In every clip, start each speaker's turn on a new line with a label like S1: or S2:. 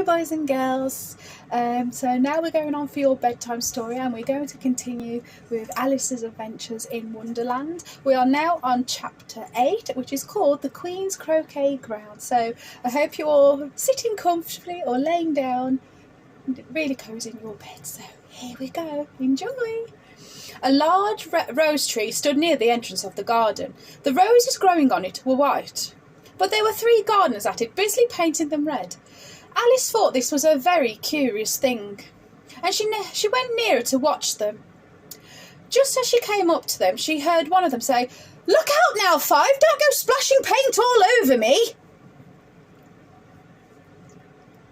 S1: boys and girls. So now we're going on for your bedtime story, and we're going to continue with Alice's adventures in Wonderland. We are now on chapter 8, which is called The Queen's Croquet Ground. So I hope you're all sitting comfortably or laying down, really cosy in your bed. So here we go. Enjoy. A large rose tree stood near the entrance of the garden. The roses growing on it were white, but there were 3 gardeners at it, busily painting them red. Alice thought this was a very curious thing, and she went nearer to watch them. Just as she came up to them, she heard one of them say, "Look out now, Five, don't go splashing paint all over me."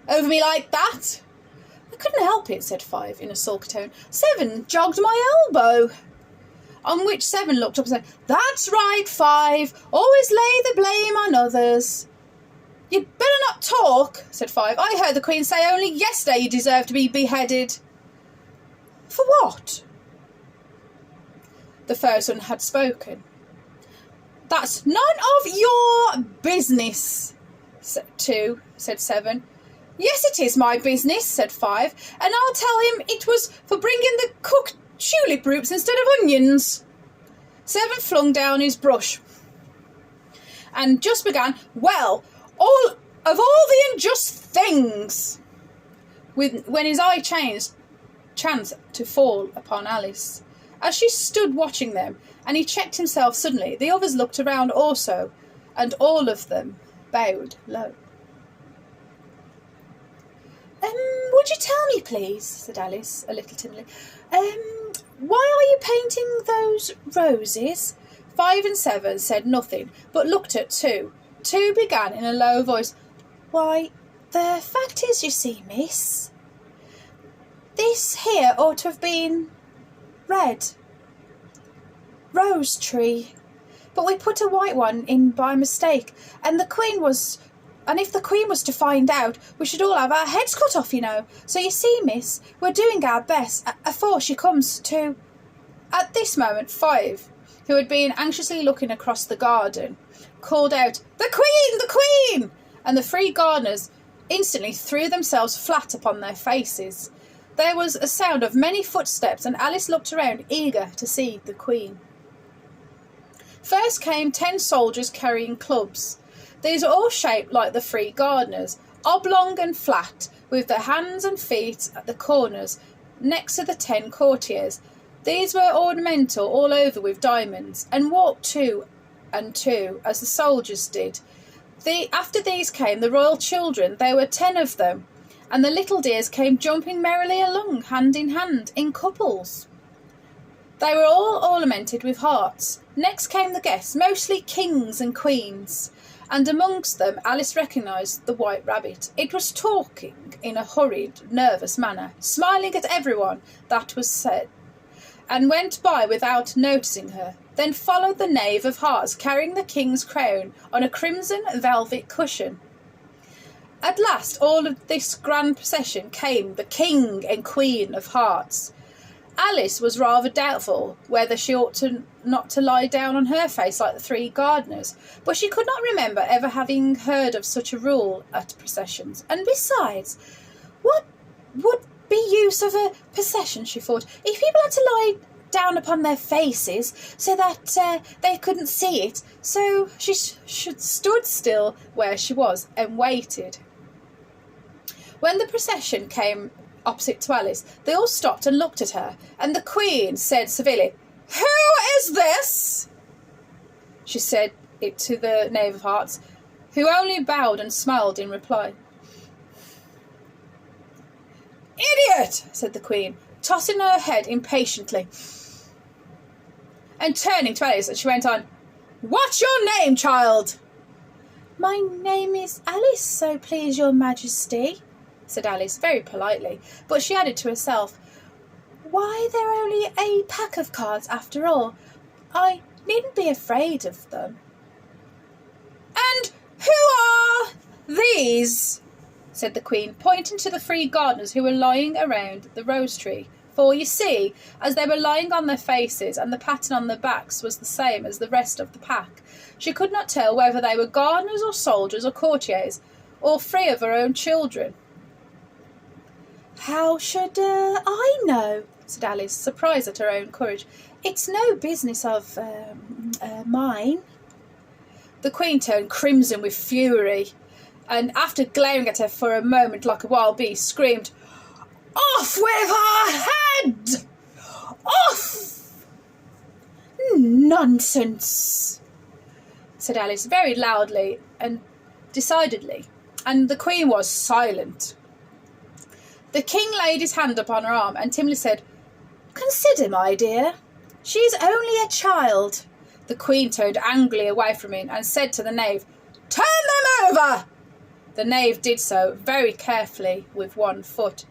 S1: "Over me like that?" "I couldn't help it," said Five in a sulky tone. "Seven jogged my elbow." On which Seven looked up and said, "That's right, Five, always lay the blame on others." "You'd better not talk," said Five. "I heard the Queen say only yesterday you deserve to be beheaded." "For what?" The first one had spoken. "That's none of your business," said Seven. "Yes, it is my business," said Five, "and I'll tell him it was for bringing the cooked tulip roots instead of onions." Seven flung down his brush and just began, "Well, all the unjust things," when his eye chanced to fall upon Alice. As she stood watching them, and he checked himself suddenly, the others looked around also, and all of them bowed low. "Would you tell me, please," said Alice, a little timidly, "why are you painting those roses?" 5 and 7 said nothing, but looked at 2. 2 began in a low voice, "Why, the fact is, you see, miss, this here ought to have been red rose tree, but we put a white one in by mistake, and if the Queen was to find out, we should all have our heads cut off, you know. So you see, miss, we're doing our best afore she comes to." At this moment, 5, who had been anxiously looking across the garden, called out, "The Queen! The Queen!" And the 3 gardeners instantly threw themselves flat upon their faces. There was a sound of many footsteps, and Alice looked around, eager to see the Queen. First came 10 soldiers carrying clubs. These are all shaped like the 3 gardeners, oblong and flat, with their hands and feet at the corners next to the 10 courtiers. These were ornamental all over with diamonds, and walked 2 and 2, as the soldiers did. After these came the royal children. There were 10 of them, and the little dears came jumping merrily along, hand in hand, in couples. They were all ornamented with hearts. Next came the guests, mostly kings and queens, and amongst them Alice recognised the White Rabbit. It was talking in a hurried, nervous manner, smiling at everyone that was said, and went by without noticing her. Then followed the Knave of Hearts, carrying the king's crown on a crimson velvet cushion. At last, all of this grand procession came the King and Queen of Hearts. Alice was rather doubtful whether she ought not to lie down on her face like the 3 gardeners, but she could not remember ever having heard of such a rule at processions. And besides, what would be use of a procession, she thought, if people had to lie down upon their faces so that they couldn't see it? So she stood still where she was and waited. When the procession came opposite to Alice, they all stopped and looked at her, and the Queen said severely, "Who is this?" She said it to the Knave of Hearts, who only bowed and smiled in reply. "Idiot!" said the Queen, tossing her head impatiently, and turning to Alice, and she went on, "What's your name, child?" "My name is Alice, so please your Majesty," said Alice very politely, but she added to herself, "Why, they're only a pack of cards after all. I needn't be afraid of them." "And who are these?" said the Queen, pointing to the 3 gardeners who were lying around the rose tree. For, you see, as they were lying on their faces, and the pattern on their backs was the same as the rest of the pack, she could not tell whether they were gardeners or soldiers or courtiers, or 3 of her own children. How should I know? Said Alice, surprised at her own courage. It's no business of mine. The Queen turned crimson with fury, and after glaring at her for a moment like a wild beast, screamed, "Off with her head! Off!" "Nonsense," said Alice very loudly and decidedly, and the Queen was silent. The King laid his hand upon her arm and timidly said, "Consider, my dear, she is only a child." The Queen turned angrily away from him and said to the knave, "Turn them over!" The knave did so, very carefully, with one foot.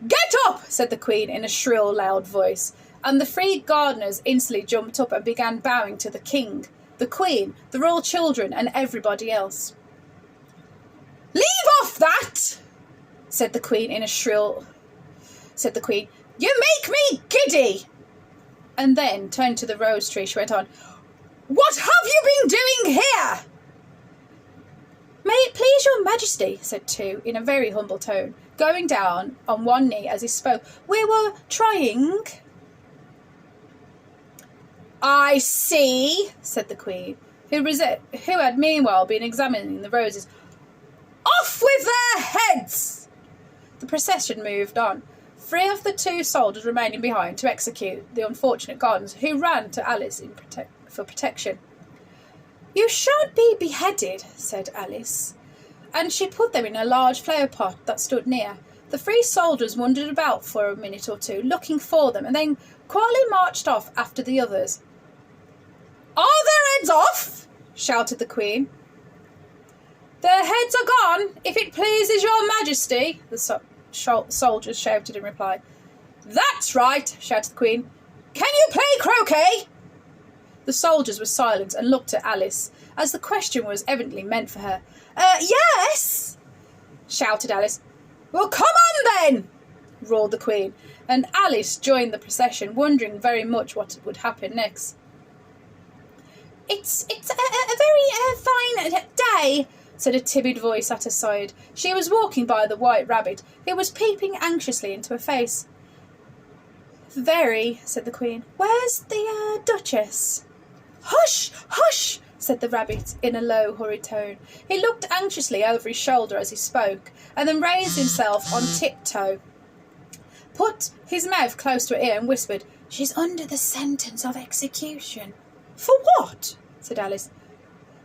S1: "Get up!" said the Queen in a shrill, loud voice, and the three gardeners instantly jumped up and began bowing to the King, the Queen, the royal children, and everybody else. "Leave off that!" said the Queen in a shrill. Said the Queen, "You make me giddy!" And then, turning to the rose tree, she went on, "What have you been doing here?" "May it please your Majesty," said two, in a very humble tone, going down on one knee as he spoke, "we were trying—" "I see," said the Queen, who had meanwhile been examining the roses. "Off with their heads!" The procession moved on, three of the two soldiers remaining behind to execute the unfortunate gardeners, who ran to Alice for protection. "You shan't be beheaded," said Alice, and she put them in a large flower pot that stood near. The three soldiers wandered about for a minute or two, looking for them, and then quietly marched off after the others. "Are their heads off?" shouted the Queen. "Their heads are gone, if it pleases your Majesty," the soldiers shouted in reply. "That's right," shouted the Queen. "Can you play croquet?" The soldiers were silent and looked at Alice, as the question was evidently meant for her. Yes," shouted Alice. "Well, come on then," roared the Queen, and Alice joined the procession, wondering very much what would happen next. It's a very fine day," said a timid voice at her side. She was walking by the White Rabbit, who was peeping anxiously into her face. "Very," said the Queen. "Where's the Duchess?" "Hush, hush," said the Rabbit in a low, hurried tone. He looked anxiously over his shoulder as he spoke, and then raised himself on tiptoe, put his mouth close to her ear and whispered, "She's under the sentence of execution." "For what?" said Alice.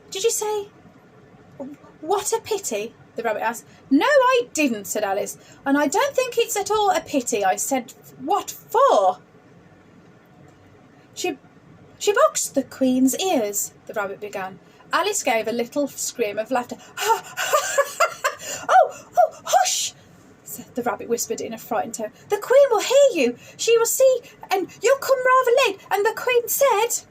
S1: "Did you say, 'What a pity'?" the Rabbit asked. "No, I didn't," said Alice, "and I don't think it's at all a pity. I said, 'What for?'" She boxed the Queen's ears," the Rabbit began. Alice gave a little scream of laughter. Oh, hush," the Rabbit whispered in a frightened tone. "The Queen will hear you. She will see, and you'll come rather late." And the Queen said,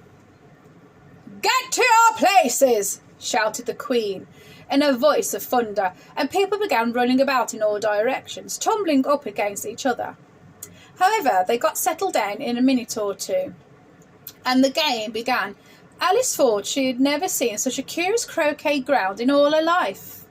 S1: "Get to your places," shouted the Queen in a voice of thunder, and people began running about in all directions, tumbling up against each other. However, they got settled down in a minute or two, and the game began. Alice thought she had never seen such a curious croquet ground in all her life.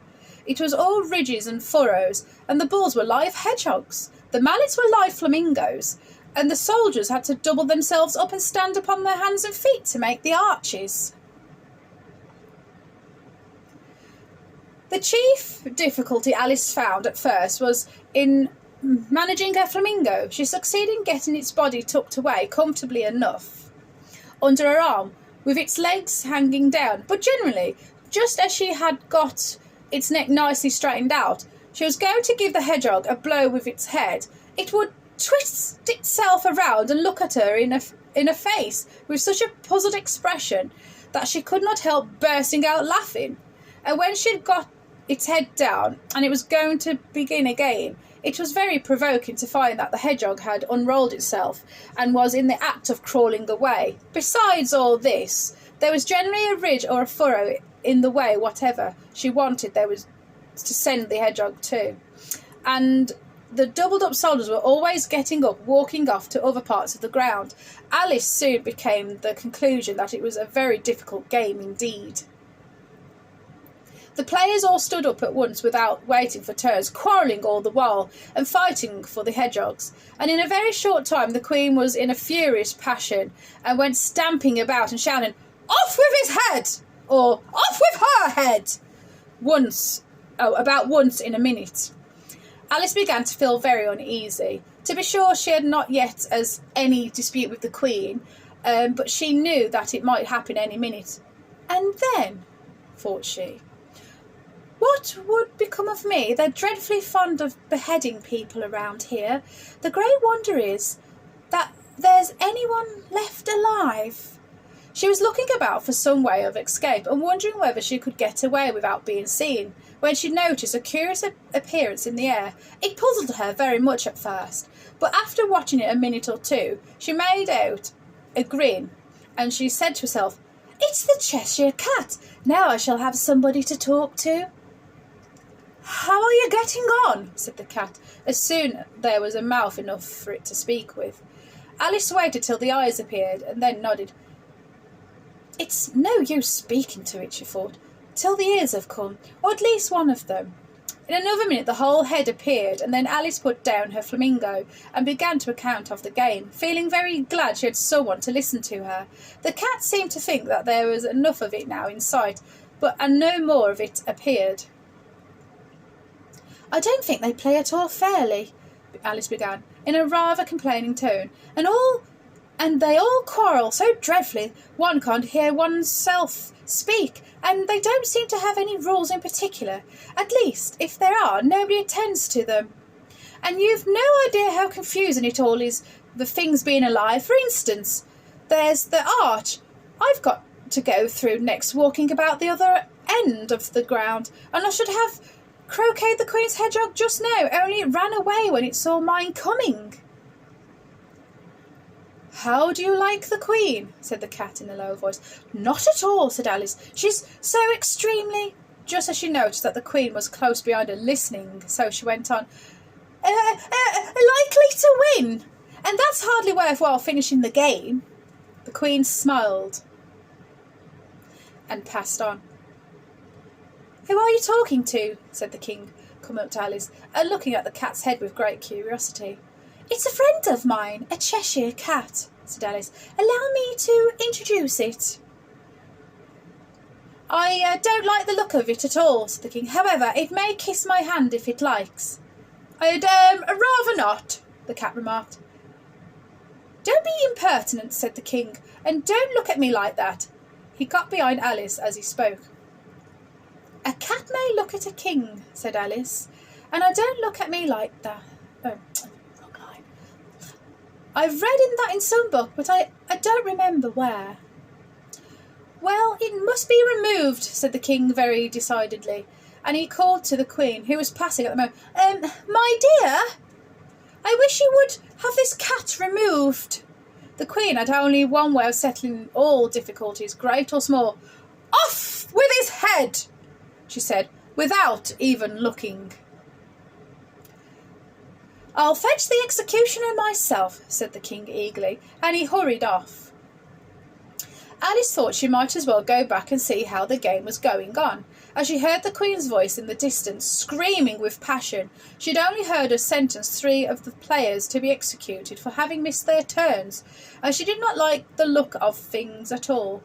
S1: It was all ridges and furrows, and the balls were live hedgehogs. The mallets were live flamingos, and the soldiers had to double themselves up and stand upon their hands and feet to make the arches. The chief difficulty Alice found at first was in managing her flamingo. She succeeded in getting its body tucked away comfortably enough under her arm, with its legs hanging down, but generally, just as she had got its neck nicely straightened out, she was going to give the hedgehog a blow with its head, it would twist itself around and look at her in her face with such a puzzled expression that she could not help bursting out laughing. And when she had got its head down and it was going to begin again, it was very provoking to find that the hedgehog had unrolled itself and was in the act of crawling away. Besides all this, there was generally a ridge or a furrow in the way whatever she wanted there was to send the hedgehog to, and the doubled-up soldiers were always getting up, walking off to other parts of the ground. Alice soon became the conclusion that it was a very difficult game indeed. The players all stood up at once without waiting for turns, quarrelling all the while and fighting for the hedgehogs. And in a very short time the Queen was in a furious passion and went stamping about and shouting, "Off with his head!" or "Off with her head!" about once in a minute. Alice began to feel very uneasy. To be sure, she had not yet as any dispute with the Queen, but she knew that it might happen any minute. And then, thought she, what would become of me? They're dreadfully fond of beheading people around here. The great wonder is that there's anyone left alive. She was looking about for some way of escape and wondering whether she could get away without being seen, when she noticed a curious appearance in the air. It puzzled her very much at first, but after watching it a minute or two, she made out a grin, and she said to herself, "It's the Cheshire Cat. Now I shall have somebody to talk to." "How are you getting on?" said the cat, as soon there was a mouth enough for it to speak with. Alice waited till the eyes appeared, and then nodded. "It's no use speaking to it," she thought, "till the ears have come, or at least one of them." In another minute the whole head appeared, and then Alice put down her flamingo and began to account of the game, feeling very glad she had someone to listen to her. The cat seemed to think that there was enough of it now in sight, and no more of it appeared. "I don't think they play at all fairly," Alice began, in a rather complaining tone, and they all quarrel so dreadfully one can't hear oneself speak, and they don't seem to have any rules in particular. At least, if there are, nobody attends to them. And you've no idea how confusing it all is, the things being alive. For instance, there's the arch I've got to go through next, walking about the other end of the ground, and I should have croqueted the Queen's hedgehog just now, only it ran away when it saw mine coming." "How do you like the Queen?" said the cat in a low voice. "Not at all," said Alice. "She's so extremely—" Just as she noticed that the Queen was close behind her listening, so she went on, "Likely to win, and that's hardly worthwhile finishing the game." The Queen smiled and passed on. "Who are you talking to?" said the King, coming up to Alice and looking at the cat's head with great curiosity. "It's a friend of mine, a Cheshire Cat," said Alice. "Allow me to introduce it." "I don't like the look of it at all," said the King. "However, it may kiss my hand if it likes." "I'd rather not," the cat remarked. "Don't be impertinent," said the King, "and don't look at me like that." He got behind Alice as he spoke. "A cat may look at a king," said Alice, "and I don't look at me like that. Oh, wrong line. I've read that in some book, but I don't remember where." "Well, it must be removed," said the King very decidedly, and he called to the Queen, who was passing at the moment. My dear, I wish you would have this cat removed." The Queen had only one way of settling all difficulties, great or small. "Off with his head!" she said, without even looking. "I'll fetch the executioner myself," said the King eagerly, and he hurried off. Alice thought she might as well go back and see how the game was going on, as she heard the Queen's voice in the distance, screaming with passion. She had only heard her sentence 3 of the players to be executed for having missed their turns, and she did not like the look of things at all.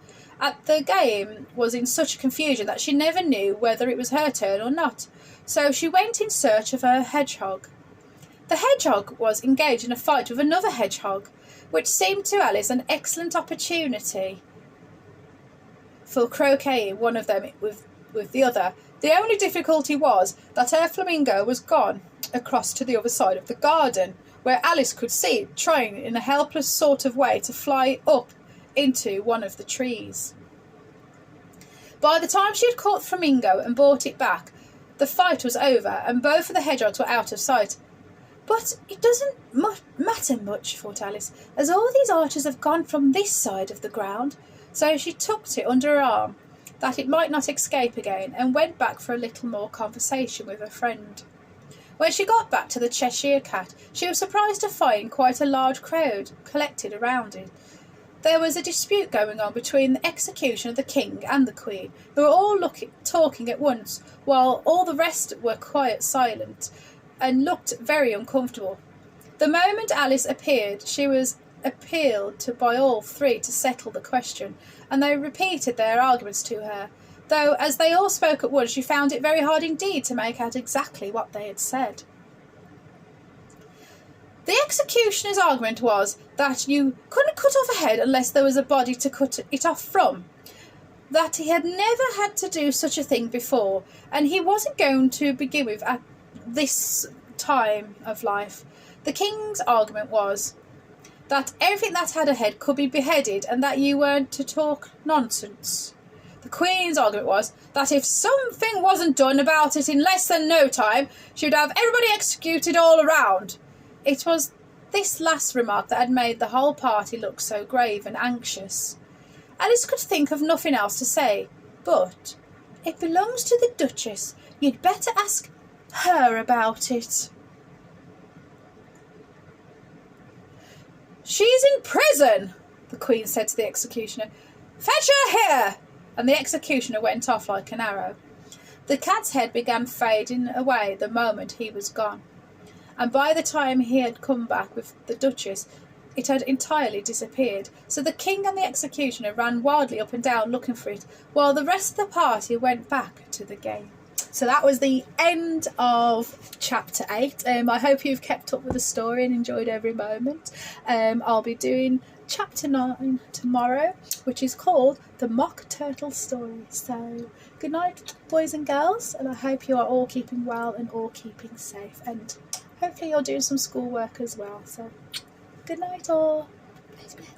S1: The game was in such confusion that she never knew whether it was her turn or not, so she went in search of her hedgehog. The hedgehog was engaged in a fight with another hedgehog, which seemed to Alice an excellent opportunity for croqueting one of them with the other. The only difficulty was that her flamingo was gone across to the other side of the garden, where Alice could see it trying in a helpless sort of way to fly up into one of the trees. By the time she had caught the flamingo and brought it back, the fight was over and both of the hedgehogs were out of sight. "But it doesn't matter much," thought Alice, "as all these archers have gone from this side of the ground." So she tucked it under her arm, that it might not escape again, and went back for a little more conversation with her friend. When she got back to the Cheshire Cat, she was surprised to find quite a large crowd collected around it. there was a dispute going on between the executioner, the king, and the queen, who were all talking at once, while all the rest were quiet, silent, and looked very uncomfortable. The moment Alice appeared, she was appealed to by all three to settle the question, and they repeated their arguments to her, though as they all spoke at once she found it very hard indeed to make out exactly what they had said. The executioner's argument was that you couldn't cut off a head unless there was a body to cut it off from, that he had never had to do such a thing before, and he wasn't going to begin with at this time of life. The king's argument was that everything that had a head could be beheaded, and that you weren't to talk nonsense. The queen's argument was that if something wasn't done about it in less than no time, she would have everybody executed all around. It was this last remark that had made the whole party look so grave and anxious. Alice could think of nothing else to say, but it belongs to the Duchess. You'd better ask her about it. She's in prison, the Queen said to the executioner. Fetch her here! And the executioner went off like an arrow. The cat's head began fading away the moment he was gone, and by the time he had come back with the Duchess, it had entirely disappeared. So the king and the executioner ran wildly up and down looking for it, while the rest of the party went back to the game. So that was the end of chapter 8. I hope you've kept up with the story and enjoyed every moment. I'll be doing chapter 9 tomorrow, which is called The Mock Turtle Story. So good night, boys and girls, and I hope you are all keeping well and all keeping safe, and hopefully you're doing some schoolwork as well. So good night all. Bless, bless.